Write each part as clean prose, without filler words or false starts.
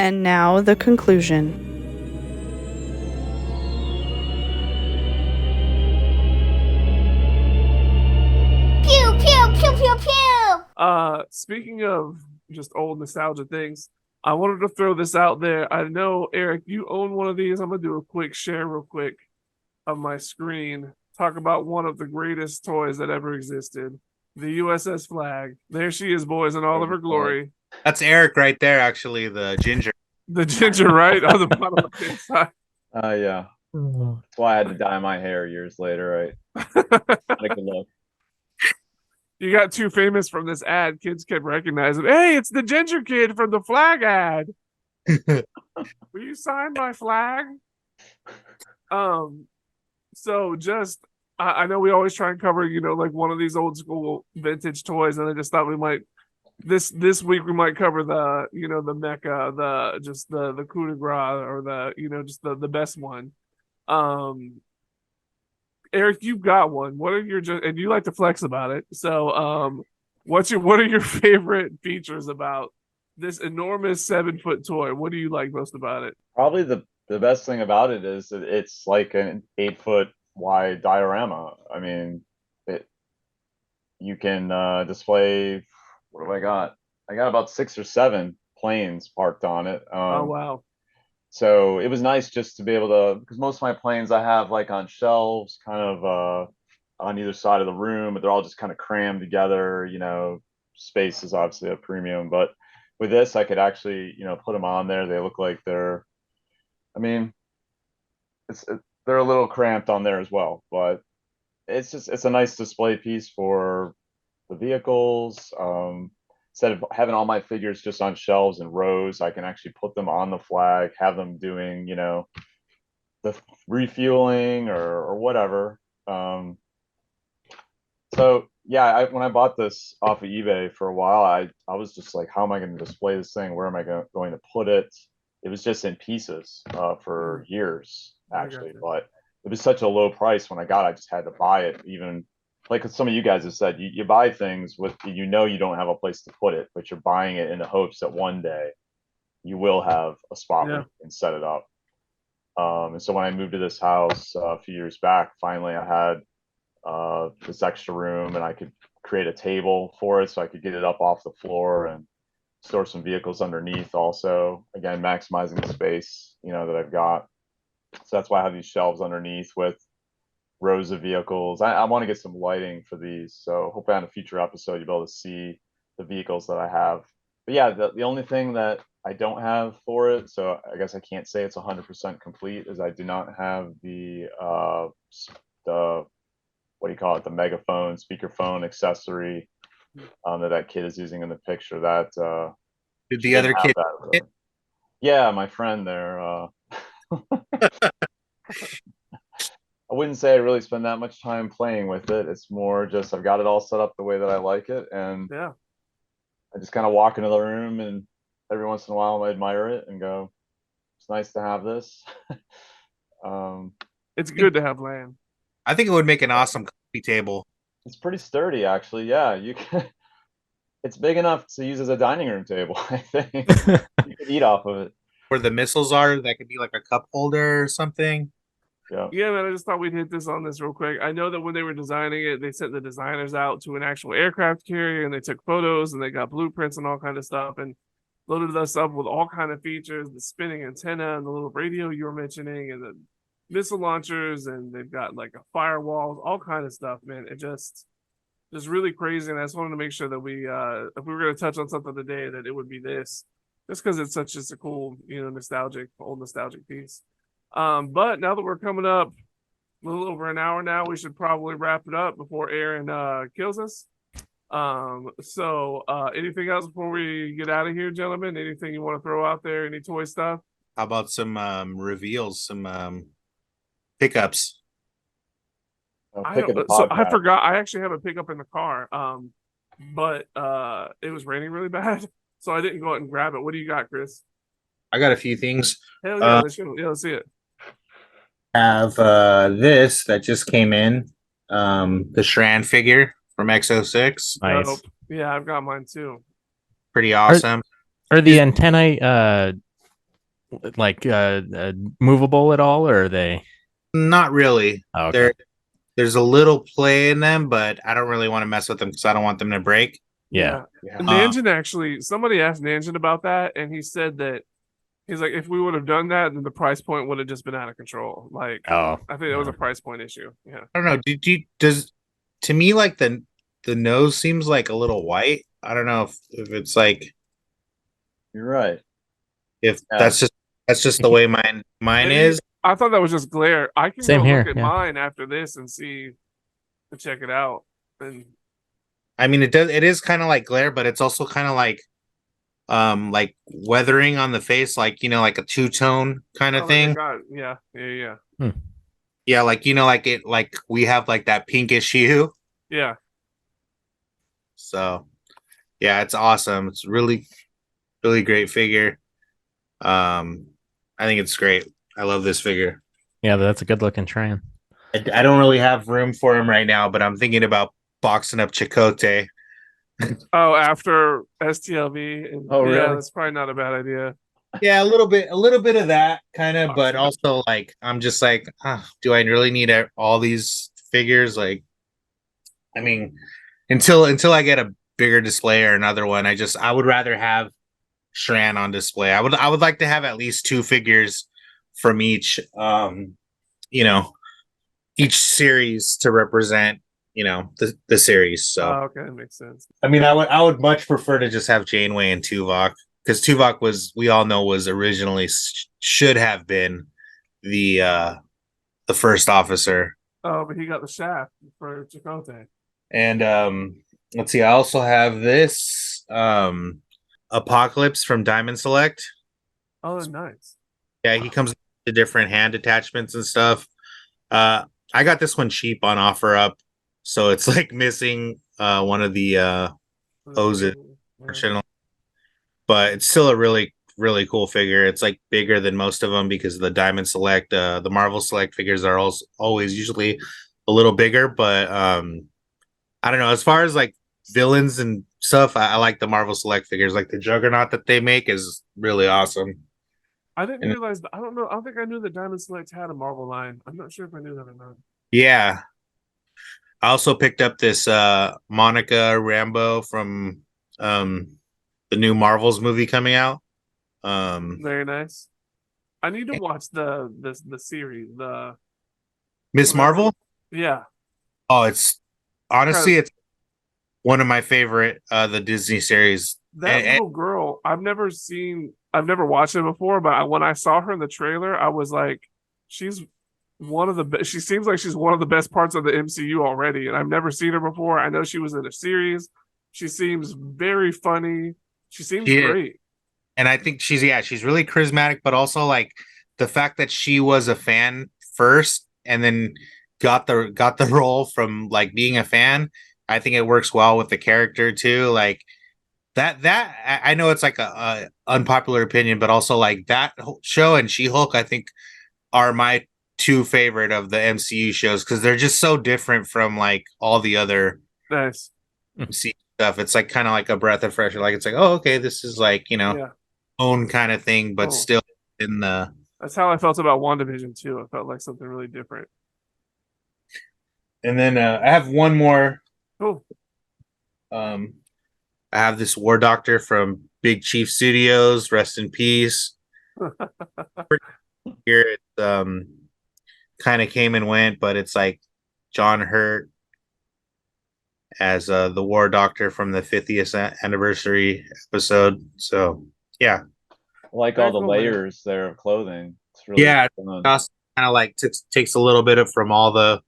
And now the conclusion. Pew, pew, pew, pew, pew. Speaking of just old nostalgia things, I wanted to throw this out there. I know, Eric, you own one of these. I'm gonna do a quick share real quick of my screen. Talk about one of the greatest toys that ever existed. The U.S.S. Flagg. There she is, boys, in all of her glory. That's Eric right there, actually, the ginger. The ginger, right? On the bottom of the side. Yeah. That's why I had to dye my hair years later, right? Take a look. You got too famous from this ad. Kids kept recognizing, hey, it's the ginger kid from the Flagg ad. Will you sign my Flagg? So just I know we always try and cover, like one of these old school vintage toys, and I just thought we might this week we might cover the the mecha, the coup de grace, or the just the best one. Eric, you've got one. What are your and you like to flex about it? So what are your favorite features about this enormous 7-foot toy? What do you like most about it? Probably the best thing about it is that it's like an 8-foot wide diorama. I mean, you can display. What have I got? I got about 6 or 7 planes parked on it. Oh wow! So it was nice just to be able to, because most of my planes I have like on shelves, kind of on either side of the room, but they're all just kind of crammed together. Space is obviously a premium, but with this, I could actually put them on there. They look like they're. I mean, they're a little cramped on there as well, but it's a nice display piece for the vehicles. Instead of having all my figures just on shelves and rows, I can actually put them on the Flagg, have them doing the refueling or whatever. So yeah, when I bought this off of eBay for a while, I was just like, how am I going to display this thing? Where am I going to put it? It was just in pieces for years, actually, but it was such a low price when I got it, I just had to buy it. Even like some of you guys have said, you buy things with you don't have a place to put it, but you're buying it in the hopes that one day you will have a spot where you can set it up. And so when I moved to this house a few years back, finally I had this extra room, and I could create a table for it so I could get it up off the floor and store some vehicles underneath. Also, again, maximizing the space that I've got. So that's why I have these shelves underneath with rows of vehicles. I want to get some lighting for these, so hopefully on a future episode you'll be able to see the vehicles that I have. But yeah, the only thing that I don't have for it, so I guess I can't say it's 100% complete, is I do not have the what do you call it, the megaphone speakerphone accessory that kid is using in the picture. That did the other kid yeah, my friend there I wouldn't say I really spend that much time playing with it. It's more just I've got it all set up the way that I like it, and I just kind of walk into the room, and every once in a while I admire it and go, it's nice to have this. It's good to have land. I think it would make an awesome coffee table. It's pretty sturdy, actually. Yeah, you can. It's big enough to use as a dining room table. I think you could eat off of it. Where the missiles are, that could be like a cup holder or something. Yeah, man, I just thought we'd hit this on this real quick. I know that when they were designing it, they sent the designers out to an actual aircraft carrier, and they took photos, and they got blueprints and all kind of stuff, and loaded us up with all kind of features, the spinning antenna and the little radio you were mentioning, and the missile launchers, and they've got like a firewall, all kind of stuff, man. It just really crazy. And I just wanted to make sure that we if we were going to touch on something today, that it would be this, just because it's such just a cool, old nostalgic piece. But now that we're coming up a little over an hour now, we should probably wrap it up before Aaron kills us. So anything else before we get out of here, gentlemen? Anything you want to throw out there? Any toy stuff? How about some reveals, some pickups? I forgot. I actually have a pickup in the car. But it was raining really bad, so I didn't go out and grab it. What do you got, Chris? I got a few things. Hell yeah, let's see it. Have this that just came in, the Shran figure from X06. Yeah, I've got mine too. Pretty awesome. Are the antennae like movable at all, or are they? Not really. Oh, okay. There's a little play in them, but I don't really want to mess with them because I don't want them to break. Yeah. Yeah. Nanjin actually, somebody asked Nanjin about that, and he said that he's like, if we would have done that, then the price point would have just been out of control. Like, Oh, I think it was a price point issue. Yeah. I don't know. Does to me like the nose seems like a little white. I don't know if it's like You're right. if Yeah. that's just the way mine Maybe- is. I thought that was just glare. I can Same go here, look at yeah. mine after this and see and check it out. And I mean, it is kind of like glare, but it's also kind of like weathering on the face, like like a two-tone kind of oh, thing. yeah. Yeah, like like we have like that pinkish hue. Yeah. So yeah, it's awesome. It's really great figure. I think it's great. I love this figure. yeah, that's a good looking Tran. I don't really have room for him right now, but I'm thinking about boxing up Chakotay. Oh, after STLV. And, Oh, yeah, really? that's probably not a bad idea. Yeah, a little bit of that kind of, but Boxing up. also like I'm just like, do I really need all these figures? Like, I mean, until I get a bigger display or another one, I would rather have Shran on display. I would like to have at least two figures from each each series to represent the series. So Oh, okay, that makes sense. I mean, I would much prefer to just have Janeway and Tuvok, because Tuvok we all know was originally should have been the first officer. Oh, but he got the shaft for Chakotay. And let's see, I also have this Apocalypse from Diamond Select. Oh, nice. Yeah, he comes with different hand attachments and stuff. I got this one cheap on OfferUp, so it's like missing one of the hoses, unfortunately. But it's still a really cool figure. It's like bigger than most of them because the Diamond Select, the Marvel Select figures are also always usually a little bigger. But I don't know. As far as like villains and stuff, I like the Marvel Select figures. Like the Juggernaut that they make is really awesome. I didn't And- realize. I don't know. I don't think I knew that Diamond Select had a Marvel line. I'm not sure if I knew that or not. Yeah. I also picked up this Monica Rambeau from the new Marvels movie coming out. Very nice. I need to watch the series. The Miss Marvel? yeah. Oh, it's honestly it's one of my favorite the Disney series. That little girl, I've never watched it before, but when I saw her in the trailer, I was like, she's one of the best. She seems like she's one of the best parts of the MCU already, and I've never seen her before. I know she was in a series. She seems very funny. She seems great. And I think she's really charismatic, but also like the fact that she was a fan first and then got the role from like being a fan. I think it works well with the character too. Like that I know it's like a unpopular opinion, but also like that show and She-Hulk I think are my two favorite of the MCU shows because they're just so different from like all the other Nice MCU stuff. It's like kind of like a breath of fresh air. Like it's like, oh, okay, this is like own kind of thing, but still in the. That's how I felt about WandaVision too. I felt like something really different. And then I have one more. Cool. I have this War Doctor from Big Chief Studios. Rest in peace. Here it kind of came and went, but it's like John Hurt as the War Doctor from the 50th anniversary episode. So yeah, I like all the layers there of clothing. It's really fun. fun. Kind of like takes a little bit of from all the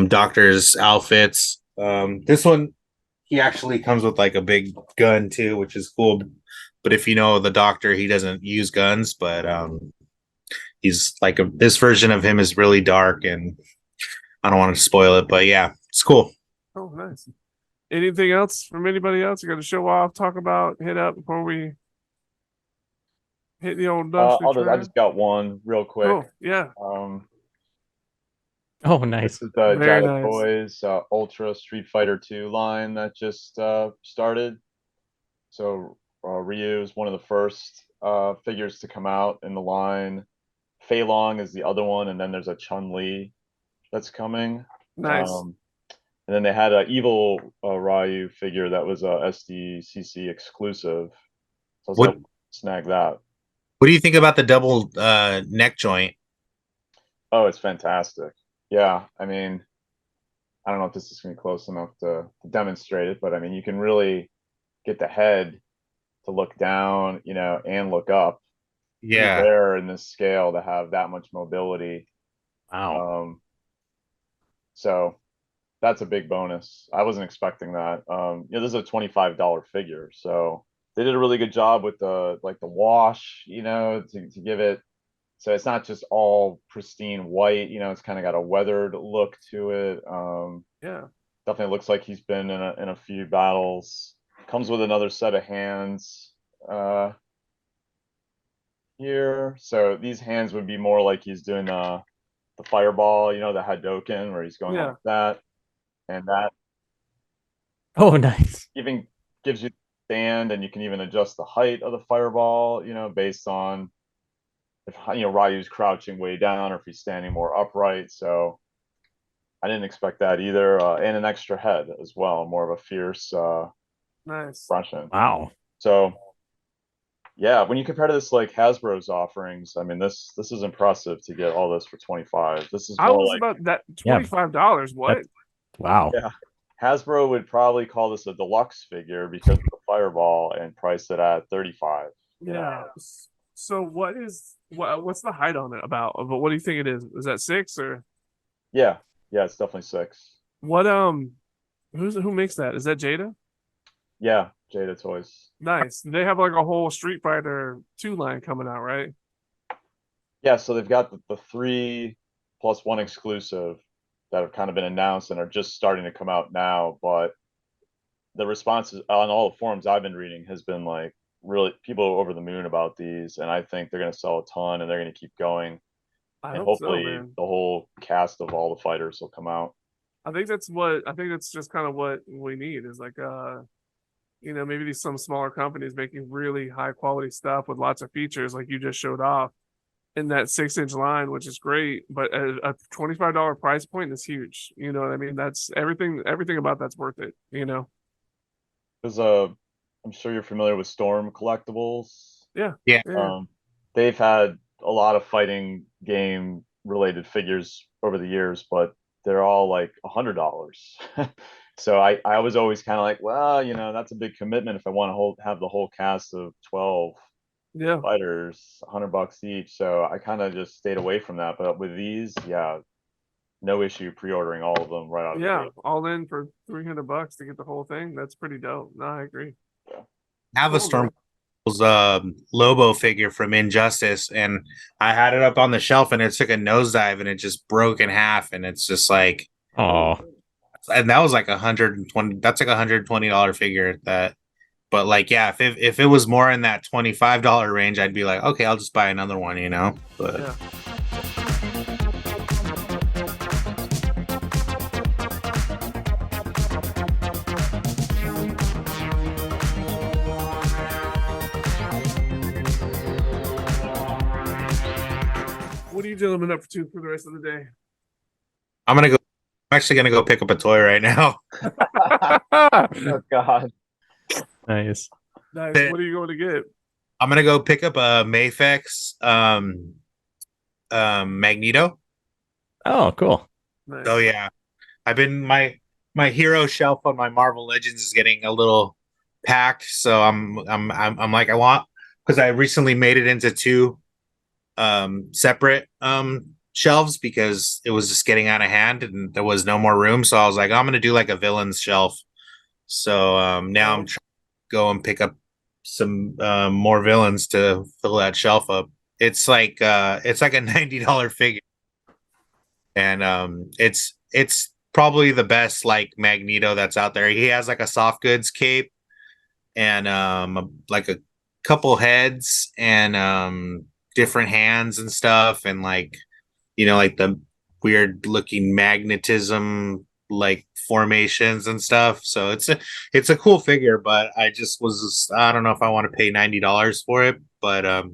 doctor's outfits. This one he actually comes with like a big gun too, which is cool. But if you know the Doctor, he doesn't use guns, but he's like this version of him is really dark, and I don't want to spoil it, but yeah, it's cool. Oh, nice. Anything else from anybody else? You got to show off, talk about, hit up before we hit the old dust. I just got one real quick. Oh, yeah. Oh, nice. This is the Very nice. ToyBoyz Ultra Street Fighter 2 line that just started. So Ryu is one of the first figures to come out in the line. Fei Long is the other one, and then there's a Chun Li that's coming. Nice. And then they had an evil Ryu figure that was a SDCC exclusive. So I was What able to snag that. What do you think about the double neck joint? Oh, it's fantastic. Yeah, I mean, I don't know if this is going to be close enough to demonstrate it, but I mean, you can really get the head to look down, and look up. Pretty Yeah. rare in this scale to have that much mobility. Wow. So that's a big bonus. I wasn't expecting that. This is a $25 figure, so they did a really good job with the wash, to give it. So it's not just all pristine white, it's kind of got a weathered look to it. Yeah. Definitely looks like he's been in a few battles. Comes with another set of hands here. So these hands would be more like he's doing the fireball, the Hadoken, where he's going Yeah. like that. And that Oh, nice. even gives you the stand, and you can even adjust the height of the fireball, based on if Ryu's crouching way down or if he's standing more upright. So I didn't expect that either. And an extra head as well, more of a fierce Nice. expression. Wow. So yeah, when you compare to this like Hasbro's offerings, I mean this is impressive to get all this for 25. This is I more was like about that Yeah. $25. What? Wow. yeah. Hasbro would probably call this a deluxe figure because of the fireball and price it at 35. Yeah. So what's the height on it about? But what do you think it is? Is that 6 or Yeah, it's definitely 6. what? Who makes that? Is that Jada? Yeah, Jada Toys. Nice. They have like a whole Street Fighter 2 line coming out, right? Yeah, so they've got the 3+1 exclusive that have kind of been announced and are just starting to come out now, but the responses on all the forums I've been reading has been like really people are over the moon about these, and I think they're going to sell a ton and they're going to keep going, I and hope so, hopefully man. the whole cast of all the fighters will come out. I think that's just kind of what we need is like maybe these some smaller companies making really high quality stuff with lots of features like you just showed off in that 6-inch line, which is great, but a $25 price point is huge. You know what I mean? That's everything about that's worth it, There's I'm sure you're familiar with Storm Collectibles. Yeah. Yeah. They've had a lot of fighting game related figures over the years, but they're all like $100. So I was always kind of like, well, that's a big commitment if I want to have the whole cast of 12 Yeah. fighters, $100 each. So I kind of just stayed away from that. But with these, yeah, no issue pre-ordering all of them right out of the Yeah. gate. All in for $300 to get the whole thing. That's pretty dope. No, I agree. I have a Cool, Storm Lobo figure from Injustice, and I had it up on the shelf, and it took a nosedive, and it just broke in half, and it's just like, Oh, and that was like 120. That's like $120 figure. But like, yeah, if it was more in that $25 range, I'd be like, okay, I'll just buy another one, But Yeah. What are you gentlemen up to for the rest of the day? I'm actually gonna go pick up a toy right now. Oh God. nice. Nice. What are you going to get? I'm gonna go pick up a Mafex Magneto. Oh, cool. Nice. So yeah, I've been my hero shelf on my Marvel Legends is getting a little packed. So I'm like I want, because I recently made it into two separate shelves because it was just getting out of hand and there was no more room. So I was like, I'm gonna do like a villains shelf. So now I'm trying to go and pick up some more villains to fill that shelf up. It's like a $90 figure, and it's probably the best like Magneto that's out there. He has like a soft goods cape and like a couple heads and different hands and stuff, and like like the weird looking magnetism like formations and stuff. So it's a cool figure, but I don't know if I want to pay $90 for it, but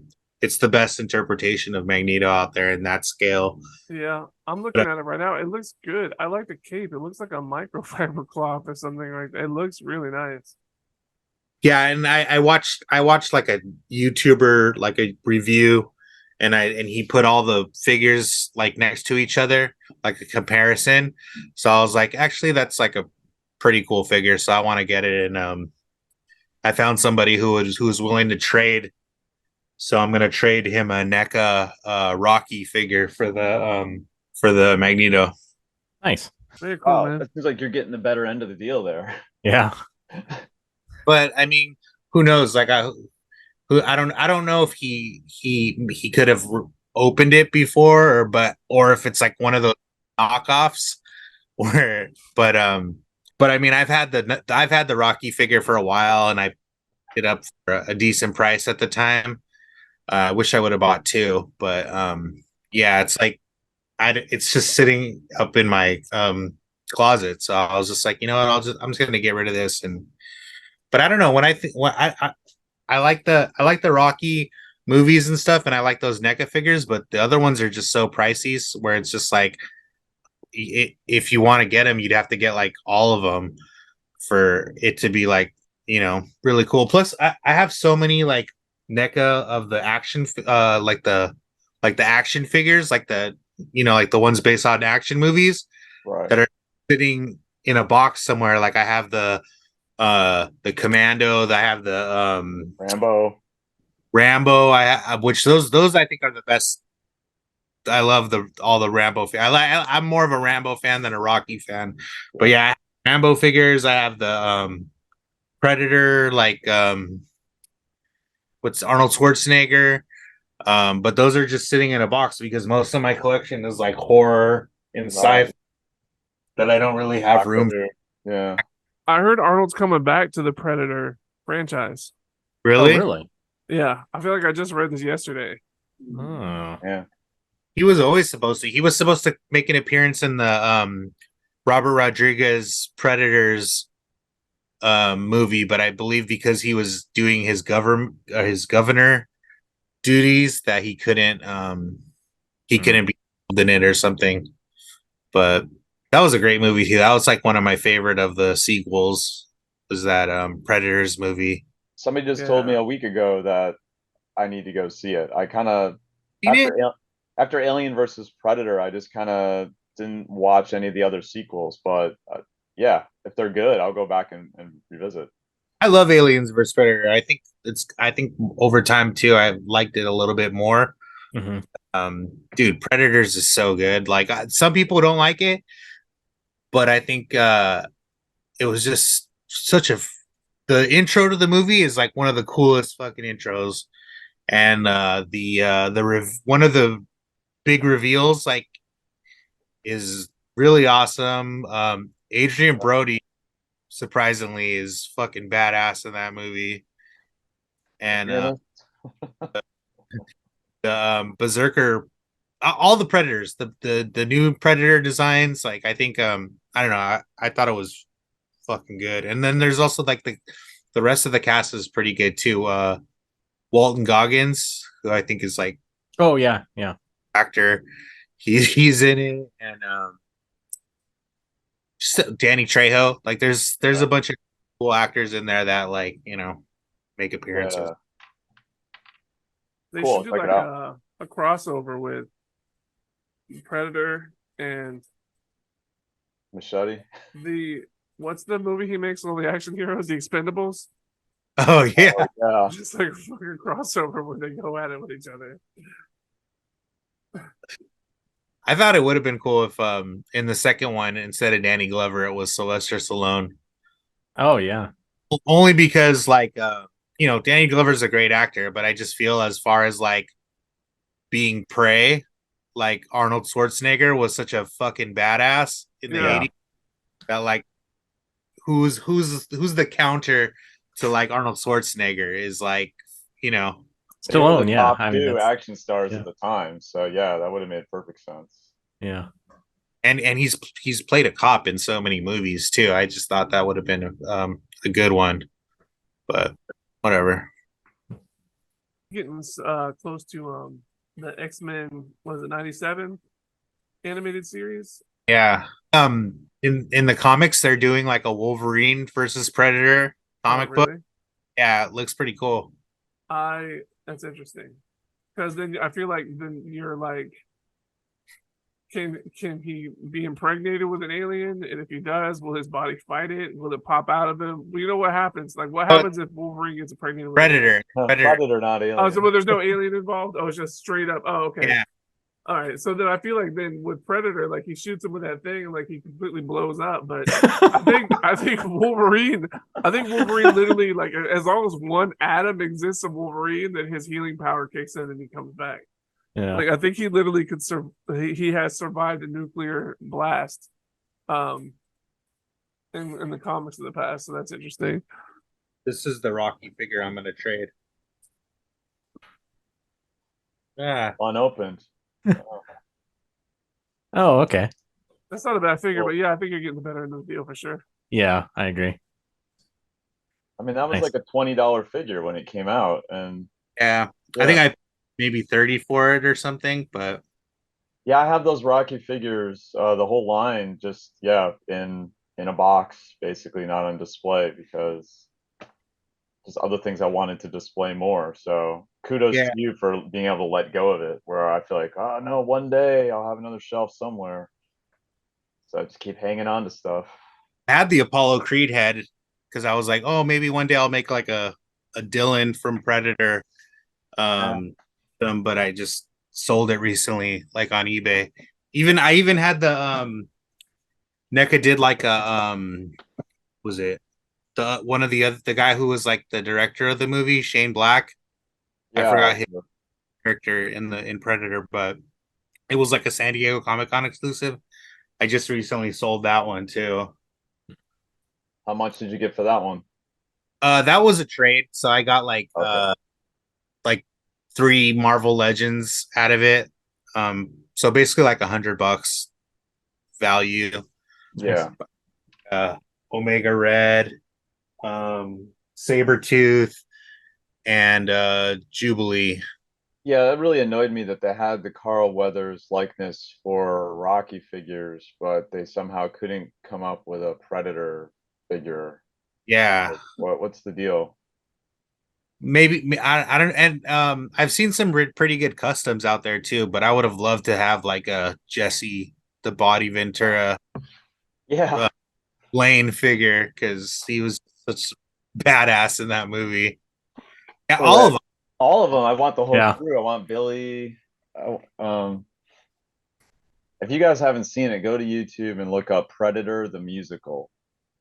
it's the best interpretation of Magneto out there in that scale. Yeah, I'm looking at it right now. It looks good. I like the cape. It looks like a microfiber cloth or something like that. It looks really nice. Yeah, and I watched like a YouTuber like a review, and he put all the figures like next to each other, like a comparison. So I was like, actually, that's like a pretty cool figure. So I want to get it, and I found somebody who was willing to trade. So I'm gonna trade him a NECA Rocky figure for the Magneto. Nice. Very cool, Wow, man. it seems like you're getting the better end of the deal there. Yeah. But I mean, who knows? Like I don't know if he could have opened it before, or if it's like one of those knockoffs where but I mean I've had the Rocky figure for a while, and I picked it up for a decent price at the time. I wish I would have bought two, but yeah, it's like it's just sitting up in my closet. So I was just like, you know what, I'm just gonna get rid of this. And but I don't know, when I think when I like the Rocky movies and stuff, and I like those NECA figures, but the other ones are just so pricey, where it's just like if you want to get them, you'd have to get like all of them for it to be like, really cool. Plus, I have so many like NECA of the action, like the action figures, like like the ones based on action movies Right. that are sitting in a box somewhere. Like I have the Commando, I have the Rambo, which those I think are the best. I love all the Rambo. I'm more of a Rambo fan than a Rocky fan, but yeah, I have Rambo figures. I have the Predator, like what's Arnold Schwarzenegger. But those are just sitting in a box because most of my collection is like horror and sci-fi that I don't really have room for. Yeah. I heard Arnold's coming back to the Predator franchise. Really? Oh, really? Yeah, I feel like I just read this yesterday. Oh. Yeah. He was always supposed to. He was supposed to make an appearance in the Robert Rodriguez Predators movie, but I believe because he was doing his governor duties that he couldn't be in it or something. But that was a great movie too. That was like one of my favorite of the sequels, was that Predators movie. Somebody just told me a week ago that I need to go see it. I kind of after Alien versus Predator, I just kind of didn't watch any of the other sequels. But yeah, if they're good, I'll go back and revisit. I love Aliens vs Predator. I think over time too, I liked it a little bit more. Mm-hmm. Dude, Predators is so good. Like some people don't like it, but I think it was just the intro to the movie is like one of the coolest fucking intros, and one of the big reveals like is really awesome. Adrian Brody surprisingly is fucking badass in that movie, and the Berserker, all the Predators, the new Predator designs, like I think I don't know, I thought it was fucking good. And then there's also like the rest of the cast is pretty good too. Walton Goggins, who I think is like, oh yeah, actor, he's in it, and just Danny Trejo. Like there's a bunch of cool actors in there that like make appearances. Yeah. They Cool, should do check like it out. a crossover with Predator and Machete. what's the movie he makes with all the action heroes, The Expendables? Oh yeah. Yeah. Just like a fucking crossover where they go at it with each other. I thought it would have been cool if in the second one, instead of Danny Glover, it was Sylvester Stallone. Oh yeah. Only because like Danny Glover's a great actor, but I just feel as far as like being prey, like Arnold Schwarzenegger was such a fucking badass in the 80s that like who's the counter to like Arnold Schwarzenegger is like, Stallone, yeah. Top two action stars at the time. So yeah, that would have made perfect sense. Yeah. and he's played a cop in so many movies too. I just thought that would have been a good one, but whatever. Getting close to the X-Men, was it 97 animated series? Yeah. In the comics, they're doing like a Wolverine versus Predator comic book. Really? Yeah, it looks pretty cool. That's interesting. Because then I feel like then you're like, can he be impregnated with an alien? And if he does, will his body fight it? Will it pop out of him? Well, you know what happens? Like, what happens if Wolverine gets impregnated with an alien? Predator. Predator, not alien. Oh, so but there's no alien involved? Oh, it's just straight up. Oh, okay. Yeah. All right. So then I feel like then with Predator, like he shoots him with that thing and like he completely blows up. But I think Wolverine literally, like, as long as one atom exists of Wolverine, then his healing power kicks in and he comes back. Yeah. Like I think he literally could he has survived a nuclear blast in the comics of the past, so that's interesting. This is the Rocky figure I'm gonna trade. Yeah. Unopened. Oh, okay. That's not a bad figure, Well, but yeah, I think you're getting the better end of the deal for sure. Yeah, I agree. I mean, that was Nice. like a $20 figure when it came out, and Yeah. I think I maybe 30 for it or something, but yeah, I have those Rocky figures, the whole line, just in a box, basically not on display because just other things I wanted to display more. So kudos Yeah. to you for being able to let go of it. Where I feel like, oh no, one day I'll have another shelf somewhere. So I just keep hanging on to stuff. I had the Apollo Creed head because I was like, oh, maybe one day I'll make like a Dylan from Predator. But I just sold it recently, like on eBay. I even had the NECA did like a was it the one of the guy who was like the director of the movie, Shane Black. I forgot his character in Predator, but it was like a San Diego Comic Con exclusive. I just recently sold that one too. How much did you get for that one? That was a trade, so I got like Okay. like 3 Marvel Legends out of it. So basically like $100 value. Yeah. Omega Red, Sabretooth, and Jubilee. Yeah, it really annoyed me that they had the Carl Weathers likeness for Rocky figures, but they somehow couldn't come up with a Predator figure. Yeah. What's the deal? Maybe I don't, and I've seen some pretty good customs out there too, but I would have loved to have like a Jesse the Body Ventura Yeah. Lane figure because he was such badass in that movie. Yeah, Well, all of them. All of them. I want the whole Yeah. crew. I want Billy. If you guys haven't seen it, go to YouTube and look up Predator the musical.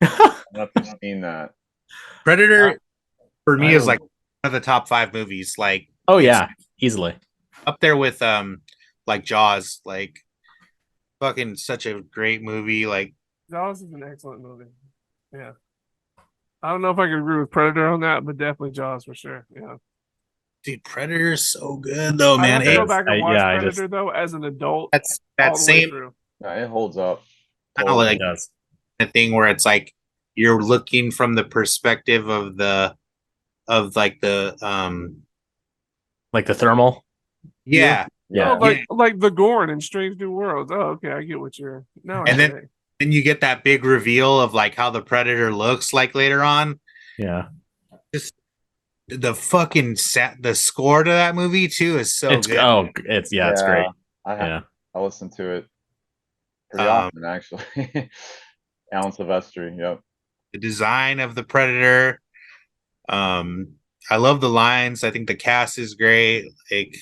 I don't know if you've seen that. Predator for me I is like don't- one of the top 5 movies. Like, Oh it's yeah, easily. up there with like Jaws. Like, fucking such a great movie. Like, Jaws is an excellent movie. Yeah. I don't know if I can agree with Predator on that, but definitely Jaws for sure. Yeah. dude, Predator's so good though, I man. have to go It- back and watch yeah, I Predator just- though as an adult that's all that the way same through. Yeah, it holds up. kind of Totally. like It does. a thing where it's like you're looking from the perspective of like the Like the thermal. yeah. Yeah. Oh, like the Gorn in Strange New Worlds. Oh, okay, I get what you're now. And I then- get it. Then you get that big reveal of like how the Predator looks like later on. Yeah. The fucking the score to that movie too is so It's good. it's great. I listen to it pretty Um, often, actually. Alan Silvestri. Yep. The design of the Predator. I love the lines. I think the cast is great. Like,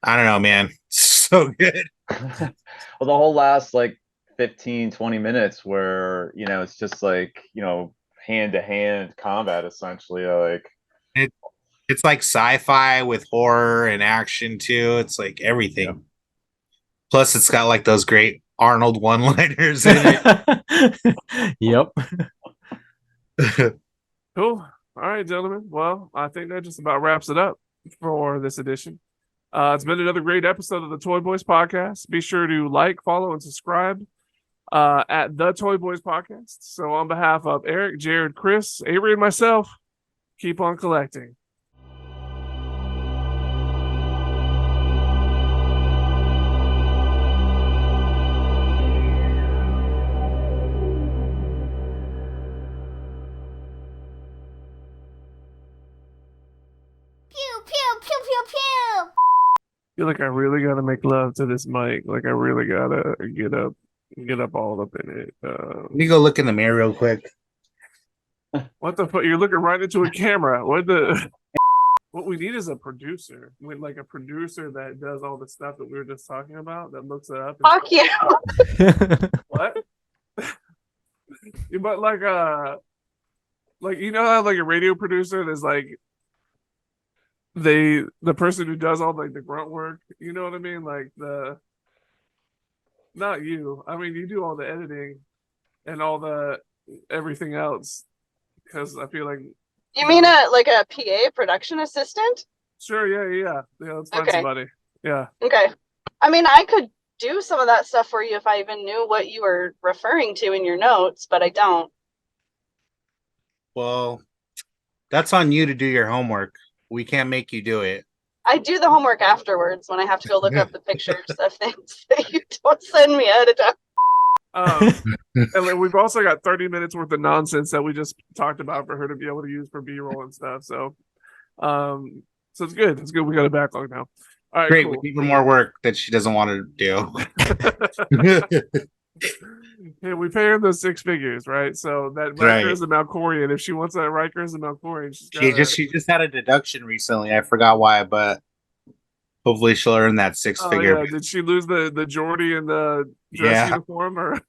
I don't know, man. So good. Well, the whole last like 15, 20 minutes where, it's just like, hand to hand combat essentially. Like, It's like sci-fi with horror and action too. It's like everything. Yeah. Plus, it's got like those great Arnold one-liners in it. Yep. Cool. All right, gentlemen. Well, I think that just about wraps it up for this edition. It's been another great episode of the ToyBoyz podcast. Be sure to like, follow, and subscribe at the ToyBoyz podcast. So on behalf of Eric, Jared, Chris, Avery, and myself, keep on collecting. Pew, pew, pew, pew, pew. I feel like I really gotta make love to this mic. Like I really gotta get up all up in it. Let me go look in the mirror real quick. What the fuck? You're looking right into a camera. What the? What we need is a producer. We like a producer that does all the stuff that we were just talking about. That looks it up. Fuck you. What? But like you know how like a radio producer, there's like the person who does all like the grunt work. You know what I mean? Like not you. I mean you do all the editing and all the everything else. Because I feel like You mean a PA production assistant? sure, yeah. Let's find Okay. somebody. Yeah. Okay. I mean, I could do some of that stuff for you if I even knew what you were referring to in your notes, but I don't. Well, that's on you to do your homework. We can't make you do it. I do the homework afterwards when I have to go look up the pictures of things that you don't send me ahead of time. And then we've also got 30 minutes worth of nonsense that we just talked about for her to be able to use for B-roll and stuff. So it's good. It's good. We got a backlog now. All right, Great. cool. We give her more work that she doesn't want to do. Yeah, we pay her those 6 figures, right? So that Right. Rikers and Malkorian, if she wants that Rikers and Malkorian, She just had a deduction recently. I forgot why, but hopefully she'll earn that 6 figure. Yeah. Did she lose the Geordie and the dress Yeah. uniform or